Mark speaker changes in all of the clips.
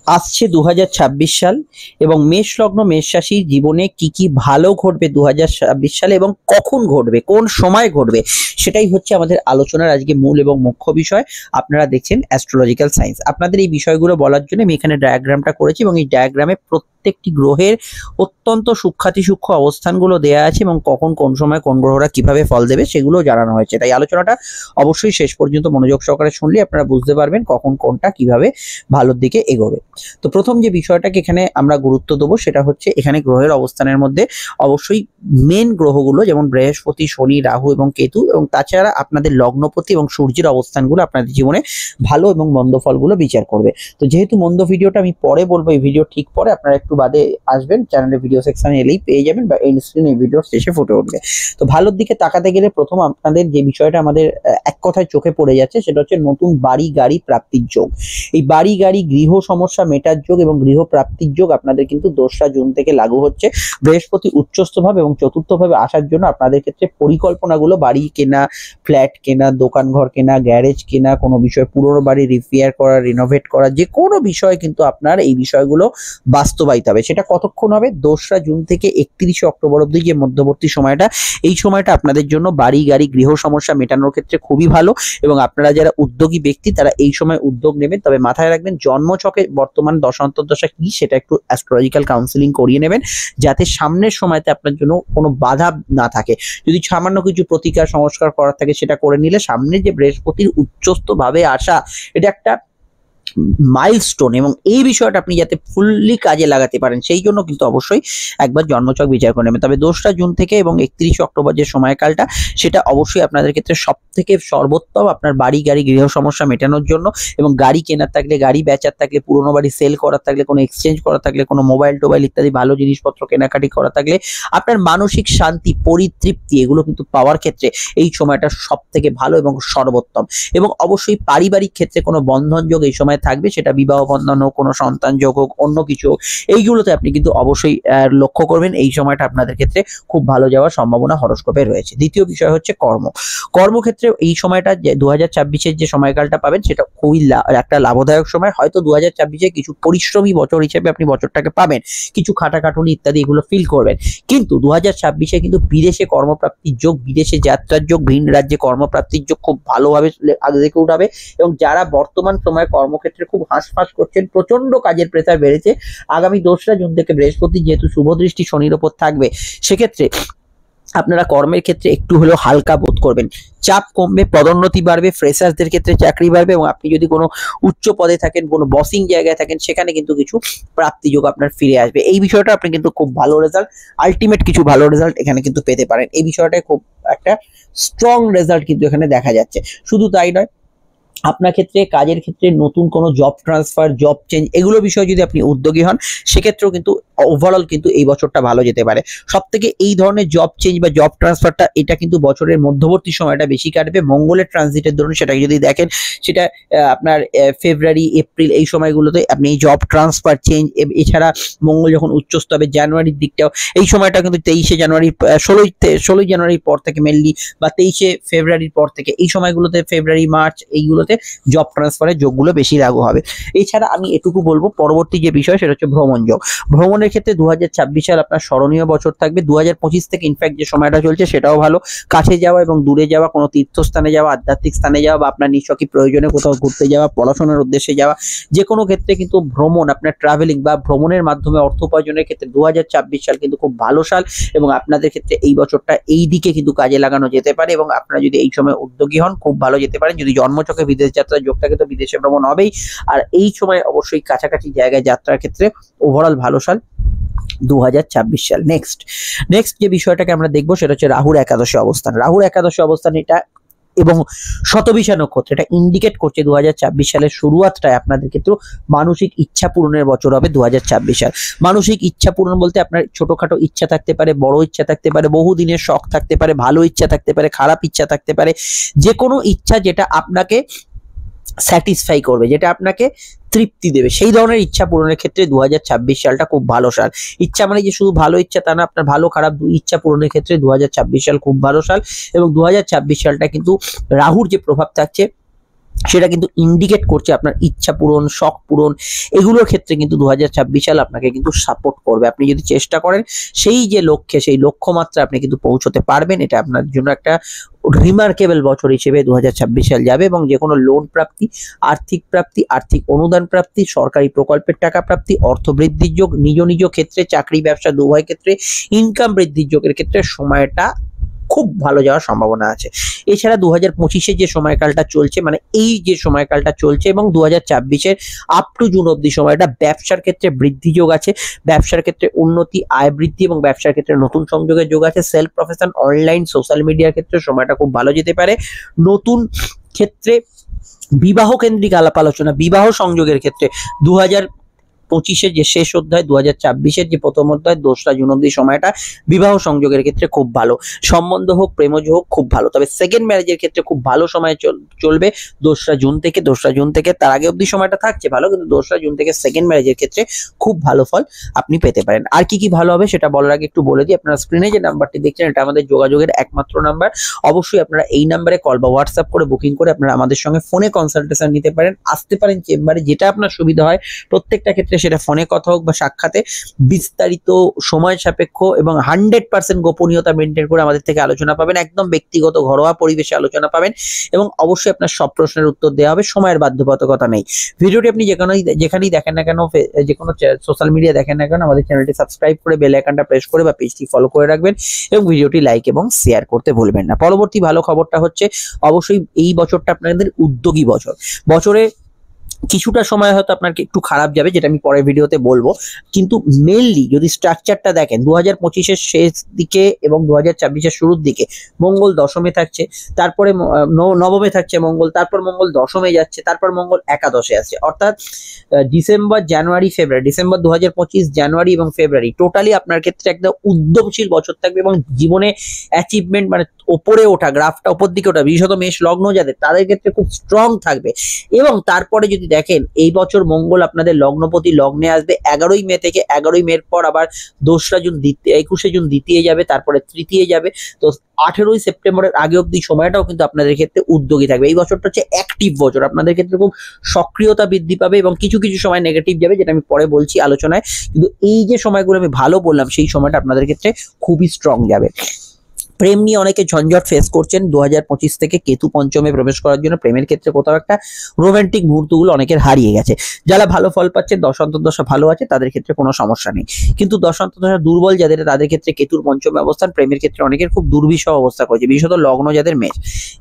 Speaker 1: আসছে 2026 সাল এবং মেষ লগ্ন মেষ রাশির জীবনে কি কি ভালো ঘটবে 2026 সালে এবং কখন ঘটবে, কোন সময় ঘটবে, সেটাই হচ্ছে আমাদের আলোচনার আজকে মূল এবং মুখ্য বিষয়। আপনারা দেখছেন অ্যাস্ট্রোলজিক্যাল সায়েন্স। আপনাদের এই বিষয়গুলো বলার জন্য আমি এখানে ডায়াগ্রামটা করেছি এবং এই ডায়াগ্রামে প্রত্যেকটি গ্রহের অত্যন্ত সূক্ষ্ম অবস্থানগুলো দেয়া আছে এবং কখন কোন সময় কোন গ্রহরা কিভাবে ফল দেবে সেগুলো জানানো হয়েছে। তাই আলোচনাটা অবশ্যই শেষ পর্যন্ত মনোযোগ সহকারে শুনলে আপনারা বুঝতে পারবেন কখন কোনটা কিভাবে ভালোর দিকে এগোবে। তো প্রথম যে বিষয়টাকে এখানে আমরা গুরুত্ব দেবো সেটা হচ্ছে এখানে গ্রহের অবস্থানের মধ্যে অবশ্যই মেন গ্রহগুলো যেমন বৃহস্পতি, শনি, রাহু এবং কেতু, এবং তাছাড়া আপনাদের লগ্নপতি এবং সূর্যের অবস্থানগুলো আপনাদের জীবনে ভালো এবং মন্দ ফলগুলো বিচার করবে। তো যেহেতু মন্দ ভিডিওটা আমি পরে বলবো, এই ভিডিও ঠিক পরে, আপনারা একটু বাদে আসবেন, চ্যানেলের ভিডিও সেকশনে এলেই পেয়ে যাবেন বা এই স্ক্রিনে এই ভিডিওর শেষে ফুটে উঠবে। তো ভালোর দিকে তাকাতে গেলে প্রথম আপনাদের যে বিষয়টা আমাদের এক কথায় চোখে পড়ে যাচ্ছে সেটা হচ্ছে নতুন বাড়ি গাড়ি প্রাপ্তির যোগ। এই বাড়ি গাড়ি গৃহ সমস্যা মেটার যোগ এবং গৃহ প্রাপ্তির যোগ আপনাদের কিন্তু 2রা জুন থেকে লাগু হচ্ছে। বৃহস্পতি উচ্চস্থ ভাবে এবং চতুর্থ ভাবে আসার জন্য আপনাদের ক্ষেত্রে পরিকল্পনাগুলো, বাড়ি কেনা, ফ্ল্যাট কেনা, দোকান ঘর কেনা, গ্যারেজ কেনা, কোনো বিষয় পুরনো বাড়ি রিপেয়ার করা, রিনোভেট করা, যে কোনো বিষয় কিন্তু আপনার এই বিষয়গুলো বাস্তবায়িত হবে। সেটা কতক্ষণ হবে? 2রা জুন থেকে 31শে অক্টোবর অব্দি যে মধ্যবর্তী সময়টা, এই সময়টা আপনাদের জন্য বাড়ি গাড়ি গৃহ সমস্যা মেটানোর ক্ষেত্রে খুবই ভালো এবং আপনারা যারা উদ্যোগী ব্যক্তি তারা এই সময় উদ্যোগ নেবেন। তবে মাথায় রাখবেন জন্মছকে বর্তমান দশা অন্তর্দশা কি সেটা একটু অ্যাস্ট্রোলজিক্যাল কাউন্সিলিং করিয়ে নেবেন, যাতে সামনের সময়তে আপনার জন্য কোনো বাধা না থাকে। যদি সামান্য কিছু প্রতিকার সংস্কার করার থাকে সেটা করে নিলে সামনে যে বৃহস্পতির উচ্চস্থ ভাবে আসা, এটা একটা মাইলস্টোন এবং এই বিষয়টা আপনি যাতে ফুললি কাজে লাগাতে পারেন সেই জন্য কিন্তু অবশ্যই একবার জন্মছক বিচার করে নেবেন। তবে 2রা জুন থেকে এবং 31শে অক্টোবর যে সময়কালটা সেটা অবশ্যই আপনাদের ক্ষেত্রে সব থেকে সর্বোত্তম আপনার বাড়ি গাড়ি গৃহ সমস্যা মেটানোর জন্য, এবং গাড়ি কেনার থাকলে, গাড়ি বেচার থাকলে, পুরোনো বাড়ি সেল করার থাকলে, কোনো এক্সচেঞ্জ করা থাকলে, কোনো মোবাইল টোবাইল ইত্যাদি ভালো জিনিসপত্র কেনাকাটি করা থাকলে, আপনার মানসিক শান্তি পরিতৃপ্তি এগুলো কিন্তু পাওয়ার ক্ষেত্রে এই সময়টা সব থেকে ভালো এবং সর্বোত্তম। এবং অবশ্যই পারিবারিক ক্ষেত্রে কোনো বন্ধন যোগ এই সময় থাকবে, সেটা বিবাহ বন্ধন হোক, কোনো সন্তান যোগ হোক, অন্য কিছু হোক, এইগুলোতে আপনি কিন্তু অবশ্যই লক্ষ্য করবেন এই সময়টা আপনাদের ক্ষেত্রে খুব ভালো যাওয়ার সম্ভাবনা হরোস্কোপে রয়েছে। দ্বিতীয় বিষয় হচ্ছে কর্মক্ষেত্রে এই সময়টা যে 2026-এর যে সময়কালটা পাবেন সেটা খুবই একটা লাভদায়ক সময়। হয়তো 2026-এ কিছু পরিশ্রমী বছর হিসেবে আপনি বছরটাকে পাবেন, কিছু খাটাখাটুনি ইত্যাদি এগুলো ফিল করবেন, কিন্তু 2026-এ কিন্তু বিদেশে কর্মপ্রাপ্তির যোগ, বিদেশে যাত্রার যোগ, ভিন রাজ্যে কর্মপ্রাপ্তির যোগ খুব ভালোভাবে আগে থেকে উঠাবে। এবং যারা বর্তমান সময়ে কর্মক্ষেত্রে খুব হাঁসফাঁস করছেন, প্রচন্ড কাজের প্রেসার বেড়েছে, আগামী 2রা জুন থেকে বৃহস্পতি যেহেতু শুভ দৃষ্টি শনির ওপর থাকবে, সেক্ষেত্রে আপনারা কর্মের ক্ষেত্রে একটু হলেও হালকা বোধ করবেন, চাপ কমবে, পদোন্নতি বাড়বে, ফ্রেশারদের ক্ষেত্রে চাকরি বাড়বে এবং আপনি যদি কোনো উচ্চ পদে থাকেন, কোনো বসিং জায়গায় থাকেন, সেখানে কিন্তু কিছু প্রাপ্তিযোগ আপনার ফিরে আসবে। এই বিষয়টা আপনি কিন্তু খুব ভালো রেজাল্ট, আলটিমেট কিছু ভালো রেজাল্ট এখানে কিন্তু পেতে পারেন। এই বিষয়টায় খুব একটা স্ট্রং রেজাল্ট কিন্তু এখানে দেখা যাচ্ছে। শুধু তাই নয়, আপনার ক্ষেত্রে কাজের ক্ষেত্রে নতুন কোনো জব ট্রান্সফার, জব চেঞ্জ, এগুলো বিষয়ে যদি আপনি উদ্যোগী হন সেক্ষেত্রেও কিন্তু ওভারঅল কিন্তু এই বছরটা ভালো যেতে পারে। সব থেকে এই ধরনের জব চেঞ্জ বা জব ট্রান্সফারটা এটা কিন্তু বছরের মধ্যবর্তী সময়টা বেশি কাটবে। মঙ্গলের ট্রানজিটের ধরুন সেটাকে যদি দেখেন, সেটা আপনার ফেব্রুয়ারি, এপ্রিল এই সময়গুলোতে আপনি এই জব ট্রান্সফার চেঞ্জ, এছাড়া মঙ্গল যখন উচ্চস্থ হবে জানুয়ারির দিকটাও, এই সময়টা কিন্তু 23শে জানুয়ারি, 16ই জানুয়ারির পর থেকে মেনলি, বা 23শে ফেব্রুয়ারির পর থেকে, এই সময়গুলোতে ফেব্রুয়ারি মার্চ এইগুলোতে জব ট্রান্সফারের যোগগুলো বেশি লাগু হবে। এছাড়া আমি এটুকু বলবো, পরবর্তী যে বিষয় সেটা হচ্ছে ভ্রমণ যোগ। ভ্রমণের ক্ষেত্রে 2026 সাল আপনার স্মরণীয় বছর থাকবে। 2025 থেকে ইনফ্যাক্ট যে সময়টা চলছে সেটাও ভালো। কাছে যাওয়া এবং দূরে যাওয়া, কোনো তীর্থস্থানে যাওয়া, আধ্যাত্মিক স্থানে যাওয়া, বা আপনার নিছকই প্রয়োজনে কোথাও ঘুরতে যাওয়া, পড়াশোনার উদ্দেশ্যে যাওয়া, যে কোনো ক্ষেত্রে কিন্তু ভ্রমণ, আপনার ট্রাভেলিং বা ভ্রমণের মাধ্যমে অর্থ উপার্জনের ক্ষেত্রে 2026 সাল কিন্তু খুব ভালো সাল এবং আপনাদের ক্ষেত্রে এই বছরটা এই দিকে কিন্তু কাজে লাগানো যেতে পারে এবং আপনারা যদি এই সময় উদ্যোগী হন খুব ভালো যেতে পারেন। যদি জন্মছকে বিদেশ যাত্রার যোগ থাকে তো বিদেশে ভ্রমণ হবেই, আর এই সময় অবশ্যই কাছাকাছি জায়গায় যাত্রার ক্ষেত্রে ওভারঅল ভালো সাল 2026 সাল। নেক্সট যে বিষয়টাকে আমরা দেখবো সেটা হচ্ছে রাহুর একাদশে অবস্থান। রাহুর একাদশে অবস্থান এটা এবং শতবিশা নক্ষত্র এটা ইন্ডিকেট করছে 2026 সালের শুরুয়াতটায় আপনাদের ক্ষেত্রে মানসিক ইচ্ছা পূরণের বছর হবে 2026 সাল। মানসিক ইচ্ছা পূরণ বলতে আপনার ছোটখাটো ইচ্ছা থাকতে পারে, বড় ইচ্ছা থাকতে পারে, বহুদিনের শখ থাকতে পারে, ভালো ইচ্ছা থাকতে পারে, খারাপ ইচ্ছা থাকতে পারে, যে কোনো ইচ্ছা যেটা আপনাকে স্যাটিসফাই করবে, যেটা আপনাকে তৃপ্তি দেবে, সেই ধরনের ইচ্ছা পূরণের ক্ষেত্রে 2026 সালটা খুব ভালো সাল। ইচ্ছা মানে যে শুধু ভালো ইচ্ছা তা না, আপনার ভালো খারাপ দুই ইচ্ছা পূরণের ক্ষেত্রে 2026 সাল খুব ভালো সাল। এবং 2026 সালটা কিন্তু রাহুর যে প্রভাব থাকছে সেটা কিন্তু ইন্ডিকেট করছে আপনার ইচ্ছা পূরণ, শখ পূরণ, এগুলোর ক্ষেত্রে কিন্তু 2026 সাল আপনাকে কিন্তু সাপোর্ট করবে। আপনি যদি চেষ্টা করেন সেই যে লক্ষ্যে, সেই লক্ষ্যমাত্রা আপনি কিন্তু পৌঁছতে পারবেন। এটা আপনার জন্য একটা রিমার্কেবল বছর হিসেবে 2026 সাল যাবে, এবং যে কোনো লোন প্রাপ্তি, আর্থিক অনুদান প্রাপ্তি, সরকারি প্রকল্পের টাকা প্রাপ্তি, অর্থ বৃদ্ধির যোগ, নিজ নিজ ক্ষেত্রে চাকরি ব্যবসা উভয় ক্ষেত্রে ইনকাম বৃদ্ধির যোগের ক্ষেত্রে সময়টা খুব ভালো যাওয়ার সম্ভাবনা আছে। এছাড়া 2025-এ যে সময়কালটা চলছে, মানে এই যে সময়কালটা চলছে, এবং 2026-এর আপ টু জুন অব্দি সময়টা ব্যবসার ক্ষেত্রে বৃদ্ধি যোগ আছে, ব্যবসার ক্ষেত্রে উন্নতি, আয় বৃদ্ধি এবং ব্যবসার ক্ষেত্রে নতুন সংযোগের যোগ আছে। সেলফ প্রফেশন, অনলাইন, সোশ্যাল মিডিয়ার ক্ষেত্রে সময়টা খুব ভালো যেতে পারে। নতুন ক্ষেত্রে বিবাহ কেন্দ্রিক আলাপ আলোচনা, বিবাহ সংযোগের ক্ষেত্রে 2025-এর যে শেষ অধ্যায়, 2026-এর যে প্রথম অধ্যায়, 2রা জুন অব্দি সময়টা বিবাহ সংযোগের ক্ষেত্রে খুব ভালো। সম্বন্ধ হোক, প্রেমজ হোক, খুব ভালো। তবে সেকেন্ড ম্যারেজের ক্ষেত্রে খুব ভালো সময় চলবে 2রা জুন থেকে। তার আগে অব্দি সময়টা থাকছে ভালো, কিন্তু 2রা জুন থেকে সেকেন্ড ম্যারেজের ক্ষেত্রে খুব ভালো ফল আপনি পেতে পারেন। আর কি কি ভালো হবে সেটা বলার আগে একটু বলে দিই, আপনারা স্ক্রিনে যে নাম্বারটি দেখছেন এটা আমাদের যোগাযোগের একমাত্র নাম্বার। অবশ্যই আপনারা এই নাম্বারে কল বা হোয়াটসঅ্যাপ করে বুকিং করে আপনারা আমাদের সঙ্গে ফোনে কনসালটেশন নিতে পারেন, আসতে পারেন চেম্বারে, যেটা আপনার সুবিধা হয়। প্রত্যেকটা ক্ষেত্রে সেটা ফোনে কথা হোক বা সাক্ষাতে, বিস্তারিত, সময় সাপেক্ষ এবং 100% গোপনীয়তা মেনটেন করে আমাদের থেকে আলোচনা পাবেন। একদম ব্যক্তিগত ঘরোয়া পরিবেশে আলোচনা পাবেন, এবং অবশ্যই আপনার সব প্রশ্নের উত্তর দেওয়া হবে, সময়ের বাধ্যবাধকতা নেই। ভিডিওটি আপনি যেখানেই দেখেন না কেন, যে কোনো সোশ্যাল মিডিয়া দেখেন না কেন, আমাদের চ্যানেলটি সাবস্ক্রাইব করে বেল আইকনটা প্রেস করে বা পেজটি ফলো করে রাখবেন, এবং ভিডিওটি লাইক এবং শেয়ার করতে ভুলবেন না। পরবর্তী ভালো খবরটা হচ্ছে, অবশ্যই এই বছরটা আপনাদের উদ্যোগী বছর। বছরে কিছুটা সময় হয়তো আপনার একটু খারাপ যাবে, যেটা আমি পরের ভিডিওতে বলবো, কিন্তু মেইনলি যদি স্ট্রাকচারটা দেখেন, 2025-এর শেষ দিকে এবং 2026-এর শুরুর দিকে মঙ্গল দশমে থাকছে, তারপরে নবমে থাকছে মঙ্গল, তারপর মঙ্গল দশমে যাচ্ছে, তারপর মঙ্গল একাদশে আসছে। অর্থাৎ ডিসেম্বর, জানুয়ারি, ফেব্রুয়ারি, ডিসেম্বর 2025, জানুয়ারি এবং ফেব্রুয়ারি টোটালি আপনার ক্ষেত্রে একটা উদ্যমশীল বছর থাকবে, এবং জীবনে অ্যাচিভমেন্ট, মানে ওপরে ওঠা, গ্রাফটা ওপর দিকে ওঠা, বিশেষত মেষ লগ্ন যাদের, তাদের ক্ষেত্রে খুব স্ট্রং থাকবে। এবং তারপরে যদি দেখেন, এই বছর মঙ্গল আপনাদের লগ্নপতি লগ্নে আসবে 11ই মে থেকে। 11ই মের পর আবার 2রা জুন 21শে জুন দ্বিতীয় যাবে, তারপরে তৃতীয় যাবে। তো 18ই সেপ্টেম্বরের আগে অব্দি সময়টাও কিন্তু আপনাদের ক্ষেত্রে উদ্যোগী থাকবে। এই বছরটা হচ্ছে অ্যাক্টিভ বছর, আপনাদের ক্ষেত্রে খুব সক্রিয়তা বৃদ্ধি পাবে, এবং কিছু কিছু সময় নেগেটিভ যাবে, যেটা আমি পরে বলছি আলোচনায়। কিন্তু এই যে সময়গুলো আমি ভালো বললাম, সেই সময়টা আপনাদের ক্ষেত্রে খুবই স্ট্রং যাবে। প্রেম নিয়ে অনেকে ঝঞ্ঝট ফেস করছেন 2025 থেকে। কেতু পঞ্চমে প্রবেশ করার জন্য প্রেমের ক্ষেত্রে কোথাও একটা রোমান্টিক মুহূর্তগুলো অনেকের হারিয়ে গেছে। যারা ভালো ফল পাচ্ছেন, দশা ভালো আছে, তাদের ক্ষেত্রে কোনো সমস্যা নেই। কিন্তু দশা দুর্বল যাদের, তাদের ক্ষেত্রে কেতুর পঞ্চমে অবস্থান প্রেমের ক্ষেত্রে অনেকের খুব দুর্বিষহ অবস্থা করেছে, বিশেষত লগ্ন যাদের মেষ।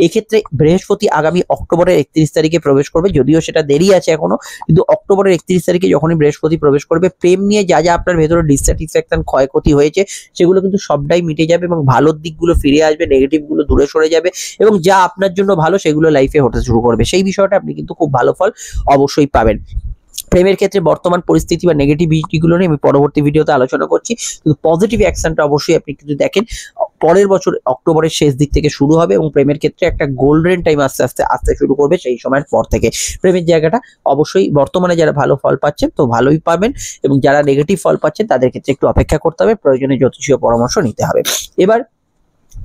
Speaker 1: এক্ষেত্রে বৃহস্পতি আগামী অক্টোবরের 31 তারিখে প্রবেশ করবে, যদিও সেটা দেরি আছে এখনো, কিন্তু অক্টোবরের 31 তারিখে যখনই বৃহস্পতি প্রবেশ করবে, প্রেম নিয়ে যা যা আপনার ভেতরে ডিসস্যাটিসফ্যাকশন, ক্ষয়ক্ষতি হয়েছে, সেগুলো কিন্তু সবটাই মিটে যাবে, এবং ভালোর দিকগুলো ফিরে আসবে, নেগেটিভ গুলো দূরে সরে যাবে, এবং যা আপনার জন্য ভালো সেগুলো লাইফে হতে শুরু করবে। সেই বিষয়টা আপনি কিন্তু খুব ভালো ফল অবশ্যই পাবেন। প্রেমের ক্ষেত্রে বর্তমান পরিস্থিতি বা নেগেটিভিটি গুলো নিয়ে আমি পরবর্তী ভিডিওতে আলোচনা করছি, কিন্তু পজিটিভ অ্যাকশনটা অবশ্যই আপনি কিন্তু দেখেন পরের বছর অক্টোবরের শেষ দিক থেকে শুরু হবে, এবং প্রেমের ক্ষেত্রে একটা গোল্ডেন টাইম আস্তে আস্তে আসতে শুরু করবে। সেই সময়ের পর থেকে প্রেমের জায়গাটা অবশ্যই বর্তমানে যারা ভালো ফল পাচ্ছেন তো ভালোই পাবেন, এবং যারা নেগেটিভ ফল পাচ্ছেন তাদের ক্ষেত্রে একটু অপেক্ষা করতে হবে, প্রয়োজনে জ্যোতিষীয় পরামর্শ নিতে হবে। এবার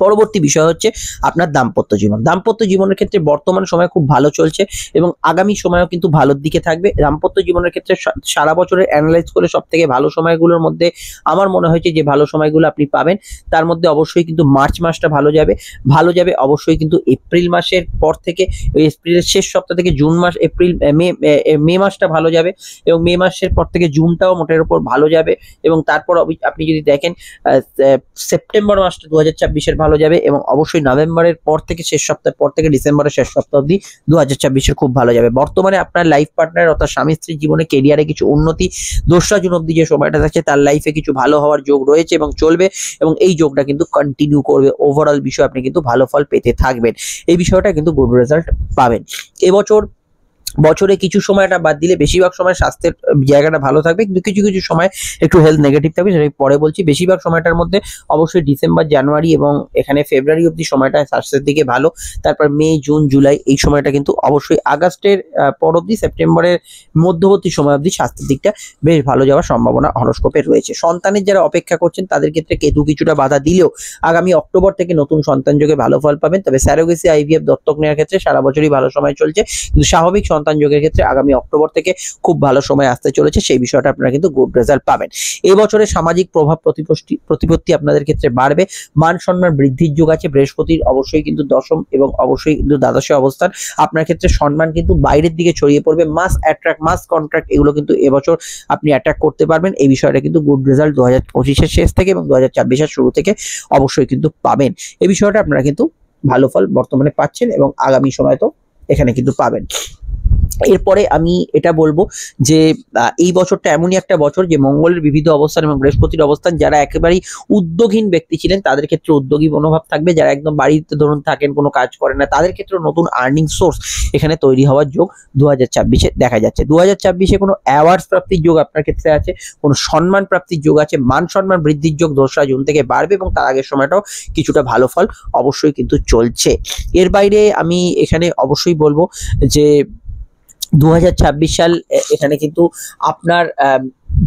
Speaker 1: পরবর্তী বিষয় হচ্ছে আপনার দাম্পত্য জীবন। দাম্পত্য জীবনের ক্ষেত্রে বর্তমান সময় খুব ভালো চলছে, এবং আগামী সময়ও কিন্তু ভালোর দিকে থাকবে। দাম্পত্য জীবনের ক্ষেত্রে সারা বছরের অ্যানালাইজ করে সব থেকে ভালো সময়গুলোর মধ্যে আমার মনে হয়েছে যে ভালো সময়গুলো আপনি পাবেন, তার মধ্যে অবশ্যই কিন্তু মার্চ মাসটা ভালো যাবে। অবশ্যই কিন্তু এপ্রিল মাসের পর থেকে, এপ্রিলের শেষ সপ্তাহ থেকে জুন মাস, মে মাসটা ভালো যাবে, এবং মে মাসের পর থেকে জুনটাও মোটের উপর ভালো যাবে। এবং তারপর আপনি যদি দেখেন সেপ্টেম্বর মাসটা 2026-এর ভালো যাবে, এবং অবশ্যই নভেম্বরের পর থেকে, শেষ সপ্তাহের পর থেকে ডিসেম্বরের শেষ সপ্তাহ অবধি 2026-এর খুব ভালো যাবে। বর্তমানে আপনার লাইফ পার্টনার অর্থাৎ স্বামী স্ত্রীর জীবনে কেরিয়ারে কিছু উন্নতি, 2রা জুন অবধি যে সময়টা থাকছে তার লাইফে কিছু ভালো হওয়ার যোগ রয়েছে এবং চলবে, এবং এই যোগটা কিন্তু কন্টিনিউ করবে। ওভারঅল বিষয় আপনি কিন্তু ভালো ফল পেতে থাকবেন, এই বিষয়টা কিন্তু গুড রেজাল্ট পাবেন। এবছর বছরে কিছু সময়টা বাদ দিলে বেশিরভাগ সময় স্বাস্থ্যের জায়গাটা ভালো থাকবে, কিন্তু কিছু কিছু সময় একটু হেলথ নেগেটিভ থাকবে, সেটা আমি পরে বলছি। বেশিরভাগ সময়টার মধ্যে অবশ্যই ডিসেম্বর, জানুয়ারি এবং এখানে ফেব্রুয়ারি অবধি সময়টা স্বাস্থ্যের দিকে ভালো। তারপর মে, জুন, জুলাই এই সময়টা কিন্তু অবশ্যই আগস্টের পর অবধি, সেপ্টেম্বরের মধ্যবর্তী সময় অবধি স্বাস্থ্যের দিকটা বেশ ভালো যাওয়ার সম্ভাবনা হরোস্কোপে রয়েছে। সন্তানের যারা অপেক্ষা করছেন তাদের ক্ষেত্রে কেতু কিছুটা বাধা দিলেও আগামী অক্টোবর থেকে নতুন সন্তান যোগে ভালো ফল পাবেন। তবে স্যারোগেসি, আইভিএফ, দত্তক নেওয়ার ক্ষেত্রে সারা বছরই ভালো সময় চলছে, কিন্তু স্বাভাবিক সন্তান যোগের ক্ষেত্রে আগামী অক্টোবর থেকে খুব ভালো সময় আসতে চলেছে, সেই বিষয়টা আপনারা কিন্তু গুড রেজাল্ট পাবেন। এই বছরে সামাজিক প্রভাব প্রতিপত্তি আপনাদের ক্ষেত্রে বাড়বে, মান সম্মান বৃদ্ধির যোগ আছে। বৃহস্পতির অবশ্যই কিন্তু দশম এবং অবশ্যই কিন্তু দ্বাদশে অবস্থান, আপনার ক্ষেত্রে সম্মান কিন্তু বাইরের দিকে ছড়িয়ে পড়বে। মাস অ্যাট্রাক্ট, মাস কন্ট্রাক্ট এগুলো কিন্তু এবছর আপনি অ্যাট্রাক্ট করতে পারবেন। এই বিষয়টা কিন্তু গুড রেজাল্ট 2025-এর শেষ থেকে এবং 2024-এর শুরু থেকে অবশ্যই কিন্তু পাবেন। এই বিষয়টা আপনারা কিন্তু ভালো ফল বর্তমানে পাচ্ছেন এবং আগামী সময় তো এখানে কিন্তু পাবেন। এরপরে আমি এটা বলবো যে এই বছরটা এমনই একটা বছর যে মঙ্গলের বিবিধ অবস্থান এবং বৃহস্পতির অবস্থান, যারা একেবারেই উদ্যোগহীন ব্যক্তি ছিলেন তাদের ক্ষেত্রে উদ্যোগী মনোভাব থাকবে। যারা একদম বাড়িতে ধরুন থাকেন, কোনো কাজ করেন না, তাদের ক্ষেত্রে নতুন আর্নিং সোর্স এখানে তৈরি হওয়ার যোগ 2024-এ দেখা যাচ্ছে। 2024-এ কোনো অ্যাওয়ার্ডস প্রাপ্তির যোগ আপনার ক্ষেত্রে আছে, কোনো সম্মান প্রাপ্তির যোগ আছে, মান সম্মান বৃদ্ধির যোগ 2রা জুন থেকে বাড়বে এবং তার আগের সময়টাও কিছুটা ভালো ফল অবশ্যই কিন্তু চলছে। এর বাইরে আমি এখানে অবশ্যই বলবো যে 2026 সাল এখানে কিন্তু আপনার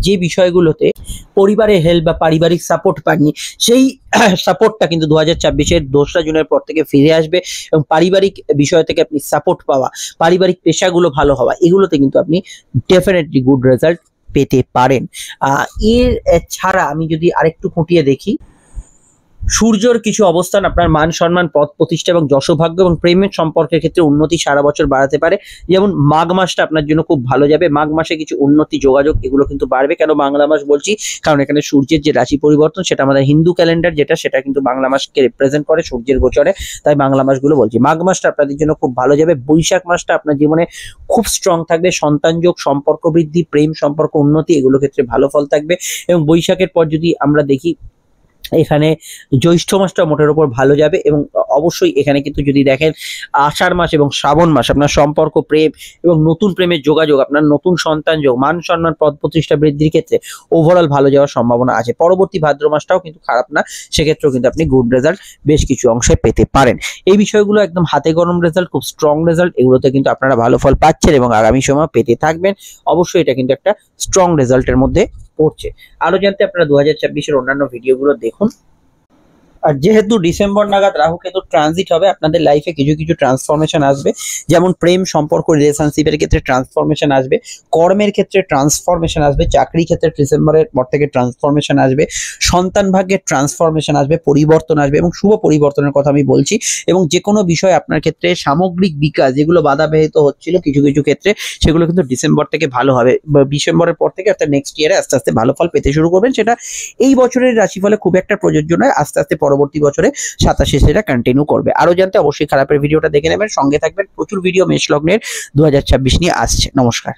Speaker 1: যে বিষয়গুলোতে পরিবারের হেল্প বা পারিবারিক সাপোর্ট পাননি, সেই সাপোর্টটা কিন্তু 2024-এর 2রা জুনের পর থেকে ফিরে আসবে এবং পারিবারিক বিষয় থেকে আপনি সাপোর্ট পাওয়া, পারিবারিক পেশাগুলো ভালো হওয়া, এগুলোতে কিন্তু আপনি ডেফিনেটলি গুড রেজাল্ট পেতে পারেন। এর ছাড়া আমি যদি আরেকটু খুঁটিয়ে দেখি, সূর্যর কিছু অবস্থান আপনার মান সম্মান, পদ প্রতিষ্ঠা এবং যশোভাগ্য এবং প্রেমের সম্পর্কের ক্ষেত্রে উন্নতি সারা বছর বাড়াতে পারে। যেমন মাঘ মাসটা আপনার জন্য খুব ভালো যাবে, মাঘ মাসে কিছু উন্নতি, যোগাযোগ এগুলো কিন্তু বাড়বে। কেন বাংলা মাস বলছি? কারণ এখানে সূর্যের যে রাশি পরিবর্তন সেটা আমাদের হিন্দু ক্যালেন্ডার সেটা কিন্তু বাংলা মাসকে রিপ্রেজেন্ট করে সূর্যের গোচরে, তাই বাংলা মাসগুলো বলছি। মাঘ মাসটা আপনাদের জন্য খুব ভালো যাবে। বৈশাখ মাসটা আপনার জীবনে খুব স্ট্রং থাকবে, সন্তান যোগ, সম্পর্ক বৃদ্ধি, প্রেম সম্পর্ক উন্নতি এগুলো ক্ষেত্রে ভালো ফল থাকবে। এবং বৈশাখের পর যদি আমরা দেখি এখানে জ্যৈষ্ঠ মাসটা মোটের উপর ভালো যাবে এবং অবশ্যই এখানে কিন্তু যদি দেখেন আষাঢ় মাস এবং শ্রাবণ মাস আপনার সম্পর্ক, প্রেম এবং নতুন প্রেমের যোগাযোগ, আপনার নতুন সন্তান যোগ, মান সম্মান, পদ প্রতিষ্ঠা বৃদ্ধির ক্ষেত্রে ওভারঅল ভালো যাওয়ার সম্ভাবনা আছে। পরবর্তী ভাদ্র মাসটাও কিন্তু খারাপ না, সেক্ষেত্রেও কিন্তু আপনি গুড রেজাল্ট বেশ কিছু অংশে পেতে পারেন। এই বিষয়গুলো একদম হাতে গরম রেজাল্ট, খুব স্ট্রং রেজাল্ট, এগুলোতে কিন্তু আপনারা ভালো ফল পাচ্ছেন এবং আগামী সময় পেতে থাকবেন। অবশ্যই এটা কিন্তু একটা স্ট্রং রেজাল্টের মধ্যে পড়ছে। আরো জানতে আপনারা 2024-এর অন্যান্য ভিডিওগুলো দেখুন। আর যেহেতু ডিসেম্বর নাগাদ রাহু কেতু ট্রানজিট হবে, আপনাদের লাইফে কিছু কিছু ট্রান্সফরমেশন আসবে, যেমন প্রেম সম্পর্ক, রিলেশনশিপের ক্ষেত্রে ট্রান্সফরমেশন আসবে, কর্মের ক্ষেত্রে ট্রান্সফরমেশন আসবে, চাকরি ক্ষেত্রে ডিসেম্বরের পর থেকে ট্রান্সফরমেশন আসবে, সন্তান ভাগ্যের ট্রান্সফরমেশন আসবে, পরিবর্তন আসবে এবং শুভ পরিবর্তনের কথা আমি বলছি। এবং যে কোনো বিষয় আপনার ক্ষেত্রে সামগ্রিক বিকাশ যেগুলো বাধাবাহিত হচ্ছিল কিছু কিছু ক্ষেত্রে, সেগুলো কিন্তু ডিসেম্বর থেকে ভালো হবে। ডিসেম্বরের পর থেকে অর্থাৎ নেক্সট ইয়ারে আস্তে আস্তে ভালো ফল পেতে শুরু করবেন। সেটা এই বছরের রাশিফলে খুব একটা প্রযোজ্য নয়, আস্তে আস্তে পরবর্তী বছরে 27 সেটা কন্টিনিউ করবে। আরো জানতে অবশ্যই খারাপের ভিডিওটা দেখে নেবেন, সঙ্গে থাকবেন। প্রচুর ভিডিও মেষ লগ্নের 2026 নিয়ে আসছে। নমস্কার।